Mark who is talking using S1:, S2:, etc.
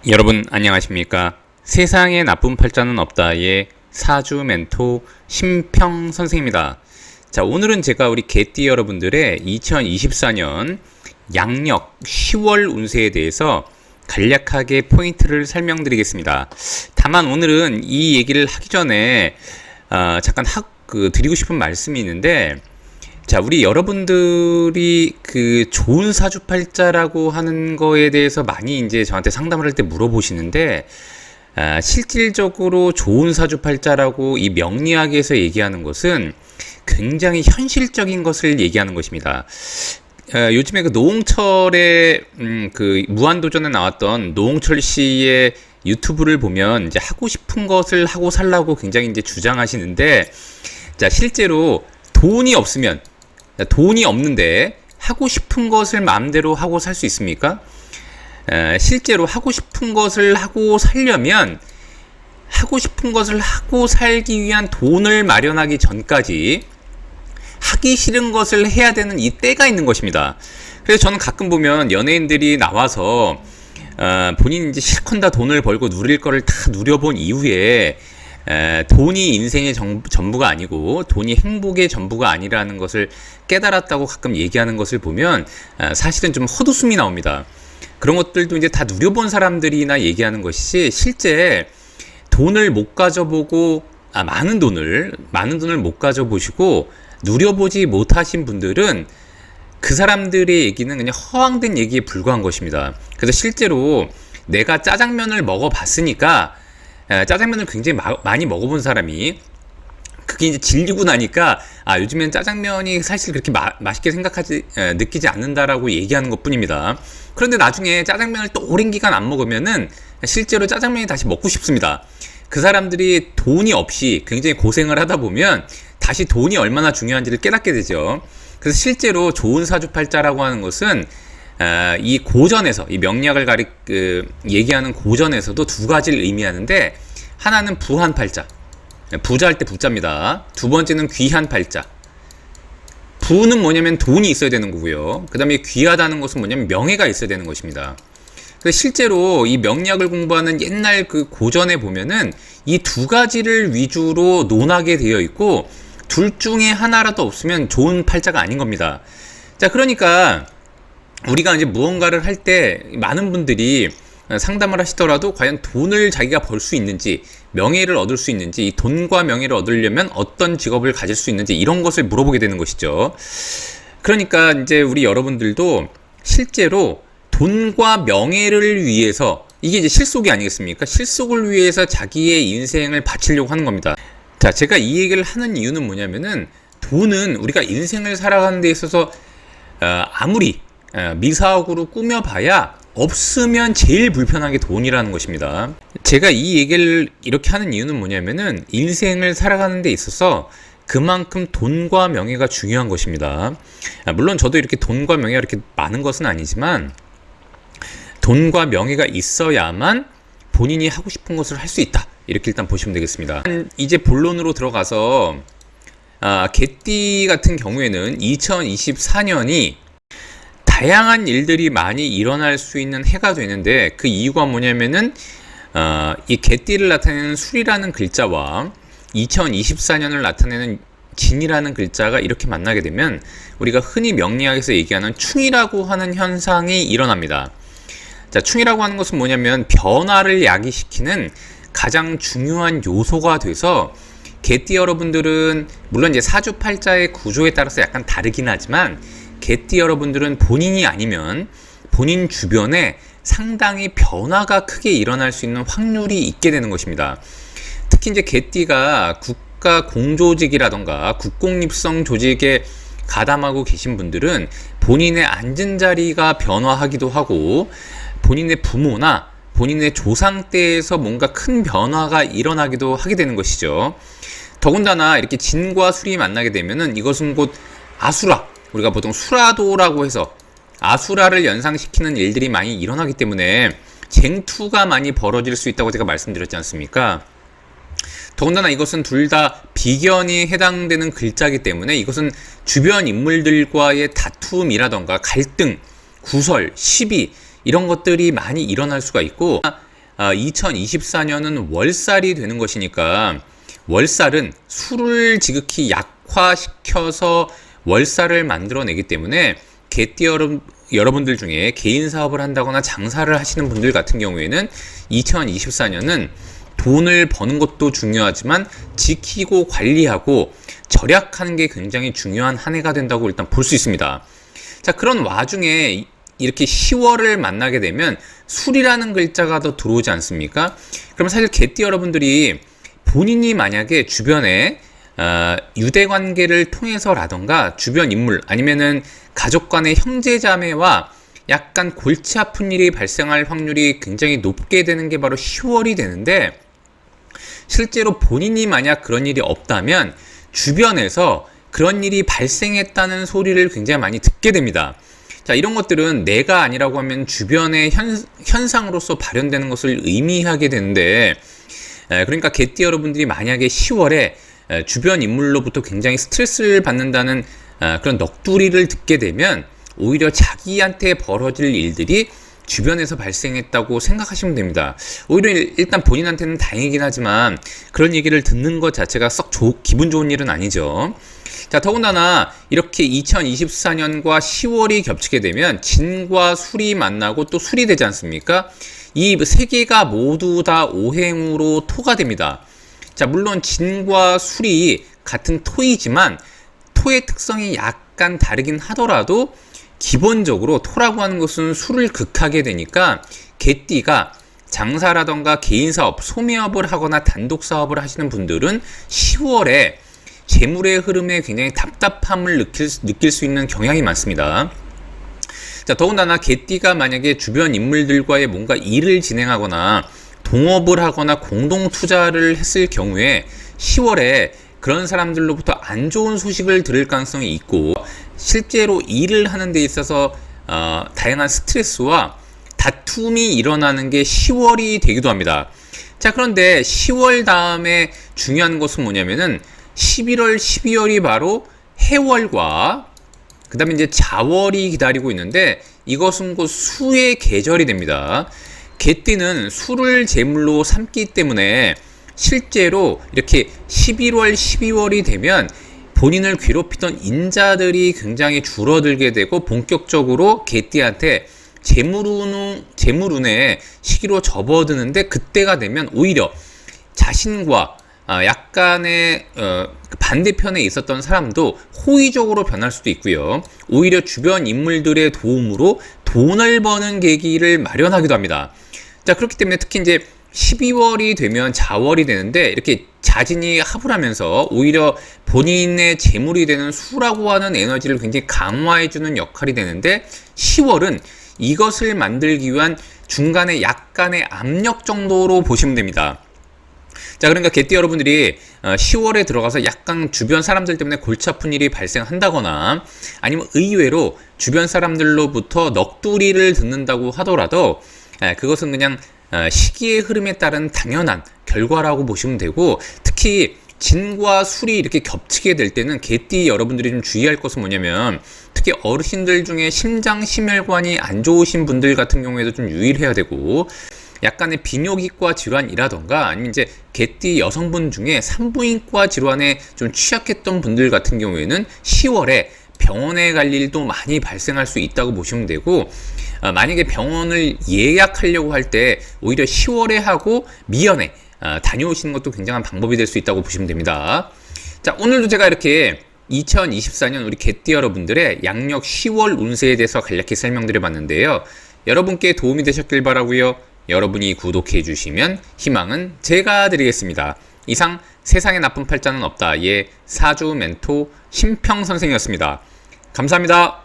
S1: 여러분 안녕하십니까? 세상에 나쁜 팔자는 없다의 사주 멘토 심평 선생입니다. 자, 오늘은 제가 우리 개띠 여러분들의 2024년 양력 10월 운세에 대해서 간략하게 포인트를 설명드리겠습니다. 다만 오늘은 이 얘기를 하기 전에 잠깐 드리고 싶은 말씀이 있는데, 자, 우리 여러분들이 그 좋은 사주팔자라고 하는 거에 대해서 많이 이제 저한테 상담을 할 때 물어보시는데, 실질적으로 좋은 사주팔자라고 이 명리학에서 얘기하는 것은 굉장히 현실적인 것을 얘기하는 것입니다. 요즘에 그 노홍철의 그 무한도전에 나왔던 노홍철 씨의 유튜브를 보면 이제 하고 싶은 것을 하고 살라고 굉장히 이제 주장하시는데, 자, 실제로 돈이 없는데 하고 싶은 것을 마음대로 하고 살 수 있습니까? 실제로 하고 싶은 것을 하고 살려면 하고 싶은 것을 하고 살기 위한 돈을 마련하기 전까지 하기 싫은 것을 해야 되는 이 때가 있는 것입니다. 그래서 저는 가끔 보면 연예인들이 나와서 본인이 이제 실컷 다 돈을 벌고 누릴 거를 다 누려본 이후에 돈이 인생의 전부가 아니고 돈이 행복의 전부가 아니라는 것을 깨달았다고 가끔 얘기하는 것을 보면 사실은 좀 헛웃음이 나옵니다. 그런 것들도 이제 다 누려본 사람들이나 얘기하는 것이지, 실제 돈을 못 가져보고 많은 돈을 못 가져보시고 누려보지 못하신 분들은 그 사람들의 얘기는 그냥 허황된 얘기에 불과한 것입니다. 그래서 실제로 내가 짜장면을 먹어봤으니까, 짜장면을 굉장히 많이 먹어본 사람이 그게 이제 질리고 나니까 요즘엔 짜장면이 사실 그렇게 맛있게 느끼지 않는다라고 얘기하는 것 뿐입니다. 그런데 나중에 짜장면을 또 오랜 기간 안 먹으면은 실제로 짜장면이 다시 먹고 싶습니다. 그 사람들이 돈이 없이 굉장히 고생을 하다 보면 다시 돈이 얼마나 중요한지를 깨닫게 되죠. 그래서 실제로 좋은 사주팔자라고 하는 것은 이 고전에서, 이 명리학을 얘기하는 고전에서도 두 가지를 의미하는데, 하나는 부한 팔자, 부자할 때 부자입니다. 두 번째는 귀한 팔자. 부는 뭐냐면 돈이 있어야 되는 거고요. 그 다음에 귀하다는 것은 뭐냐면 명예가 있어야 되는 것입니다. 그래서 실제로 이 명리학을 공부하는 옛날 그 고전에 보면은 이 두 가지를 위주로 논하게 되어 있고, 둘 중에 하나라도 없으면 좋은 팔자가 아닌 겁니다. 자, 그러니까 우리가 이제 무언가를 할 때 많은 분들이 상담을 하시더라도 과연 돈을 자기가 벌 수 있는지, 명예를 얻을 수 있는지, 이 돈과 명예를 얻으려면 어떤 직업을 가질 수 있는지, 이런 것을 물어보게 되는 것이죠. 그러니까 이제 우리 여러분들도 실제로 돈과 명예를 위해서, 이게 이제 실속이 아니겠습니까? 실속을 위해서 자기의 인생을 바치려고 하는 겁니다. 자, 제가 이 얘기를 하는 이유는 뭐냐면은, 돈은 우리가 인생을 살아가는 데 있어서 아무리 미사옥으로 꾸며봐야 없으면 제일 불편한 게 돈이라는 것입니다. 제가 이 얘기를 이렇게 하는 이유는 뭐냐면은, 인생을 살아가는 데 있어서 그만큼 돈과 명예가 중요한 것입니다. 물론 저도 이렇게 돈과 명예가 이렇게 많은 것은 아니지만, 돈과 명예가 있어야만 본인이 하고 싶은 것을 할 수 있다, 이렇게 일단 보시면 되겠습니다. 이제 본론으로 들어가서 개띠 같은 경우에는 2024년이 다양한 일들이 많이 일어날 수 있는 해가 되는데, 그 이유가 뭐냐면은 이 개띠를 나타내는 술이라는 글자와 2024년을 나타내는 진이라는 글자가 이렇게 만나게 되면 우리가 흔히 명리학에서 얘기하는 충이라고 하는 현상이 일어납니다. 자, 충이라고 하는 것은 뭐냐면 변화를 야기시키는 가장 중요한 요소가 돼서, 개띠 여러분들은 물론 이제 사주팔자의 구조에 따라서 약간 다르긴 하지만, 개띠 여러분들은 본인이 아니면 본인 주변에 상당히 변화가 크게 일어날 수 있는 확률이 있게 되는 것입니다. 특히 이제 개띠가 국가 공조직이라던가 국공립성 조직에 가담하고 계신 분들은 본인의 앉은 자리가 변화하기도 하고, 본인의 부모나 본인의 조상 때에서 뭔가 큰 변화가 일어나기도 하게 되는 것이죠. 더군다나 이렇게 진과 술이 만나게 되면은 이것은 곧 아수라, 우리가 보통 수라도라고 해서 아수라를 연상시키는 일들이 많이 일어나기 때문에 쟁투가 많이 벌어질 수 있다고 제가 말씀드렸지 않습니까? 더군다나 이것은 둘 다 비견이 해당되는 글자이기 때문에 이것은 주변 인물들과의 다툼이라던가 갈등, 구설, 시비, 이런 것들이 많이 일어날 수가 있고, 2024년은 월살이 되는 것이니까 월살은 술을 지극히 약화시켜서 월살을 만들어내기 때문에 개띠 여러분들 중에 개인 사업을 한다거나 장사를 하시는 분들 같은 경우에는 2024년은 돈을 버는 것도 중요하지만 지키고 관리하고 절약하는 게 굉장히 중요한 한 해가 된다고 일단 볼 수 있습니다. 자, 그런 와중에 이렇게 10월을 만나게 되면 술이라는 글자가 더 들어오지 않습니까? 그럼 사실 개띠 여러분들이 본인이 만약에 주변에 유대관계를 통해서라던가 주변 인물 아니면은 가족 간의 형제자매와 약간 골치 아픈 일이 발생할 확률이 굉장히 높게 되는 게 바로 10월이 되는데, 실제로 본인이 만약 그런 일이 없다면 주변에서 그런 일이 발생했다는 소리를 굉장히 많이 듣게 됩니다. 자, 이런 것들은 내가 아니라고 하면 주변의 현상으로서 발현되는 것을 의미하게 되는데, 그러니까 개띠 여러분들이 만약에 10월에 주변 인물로부터 굉장히 스트레스를 받는다는 그런 넋두리를 듣게 되면 오히려 자기한테 벌어질 일들이 주변에서 발생했다고 생각하시면 됩니다. 오히려 일단 본인한테는 다행이긴 하지만 그런 얘기를 듣는 것 자체가 썩 기분 좋은 일은 아니죠. 자, 더군다나 이렇게 2024년과 10월이 겹치게 되면 진과 술이 만나고 또 술이 되지 않습니까? 이 세 개가 모두 다 오행으로 토가 됩니다. 자, 물론 진과 술이 같은 토이지만 토의 특성이 약간 다르긴 하더라도 기본적으로 토라고 하는 것은 술을 극하게 되니까 개띠가 장사라던가 개인사업, 소매업을 하거나 단독사업을 하시는 분들은 10월에 재물의 흐름에 굉장히 답답함을 느낄 수 있는 경향이 많습니다. 자, 더군다나 개띠가 만약에 주변 인물들과의 뭔가 일을 진행하거나 동업을 하거나 공동 투자를 했을 경우에 10월에 그런 사람들로부터 안 좋은 소식을 들을 가능성이 있고, 실제로 일을 하는 데 있어서 다양한 스트레스와 다툼이 일어나는 게 10월이 되기도 합니다. 자, 그런데 10월 다음에 중요한 것은 뭐냐면은 11월, 12월이 바로 해월과 그 다음에 이제 자월이 기다리고 있는데, 이것은 곧 수의 계절이 됩니다. 개띠는 수를 제물로 삼기 때문에 실제로 이렇게 11월, 12월이 되면 본인을 괴롭히던 인자들이 굉장히 줄어들게 되고 본격적으로 개띠한테 재물운의 시기로 접어드는데, 그때가 되면 오히려 자신과 약간의 반대편에 있었던 사람도 호의적으로 변할 수도 있고요. 오히려 주변 인물들의 도움으로 돈을 버는 계기를 마련하기도 합니다. 자, 그렇기 때문에 특히 이제 12월이 되면 자월이 되는데, 이렇게 자진이 합을 하면서 오히려 본인의 재물이 되는 수라고 하는 에너지를 굉장히 강화해주는 역할이 되는데, 10월은 이것을 만들기 위한 중간에 약간의 압력 정도로 보시면 됩니다. 자, 그러니까 개띠 여러분들이 10월에 들어가서 약간 주변 사람들 때문에 골치 아픈 일이 발생한다거나 아니면 의외로 주변 사람들로부터 넋두리를 듣는다고 하더라도 그것은 그냥 시기의 흐름에 따른 당연한 결과라고 보시면 되고, 특히 진과 술이 이렇게 겹치게 될 때는 개띠 여러분들이 좀 주의할 것은 뭐냐면, 특히 어르신들 중에 심장 심혈관이 안 좋으신 분들 같은 경우에도 좀 유의를 해야 되고, 약간의 비뇨기과 질환이라던가 아니면 이제 개띠 여성분 중에 산부인과 질환에 좀 취약했던 분들 같은 경우에는 10월에 병원에 갈 일도 많이 발생할 수 있다고 보시면 되고, 만약에 병원을 예약하려고 할 때 오히려 10월에 하고 미연에 다녀오시는 것도 굉장한 방법이 될 수 있다고 보시면 됩니다. 자, 오늘도 제가 이렇게 2024년 우리 개띠 여러분들의 양력 10월 운세에 대해서 간략히 설명드려 봤는데요. 여러분께 도움이 되셨길 바라고요. 여러분이 구독해 주시면 희망은 제가 드리겠습니다. 이상 세상에 나쁜 팔자는 없다의 사주 멘토 심평 선생이었습니다. 감사합니다.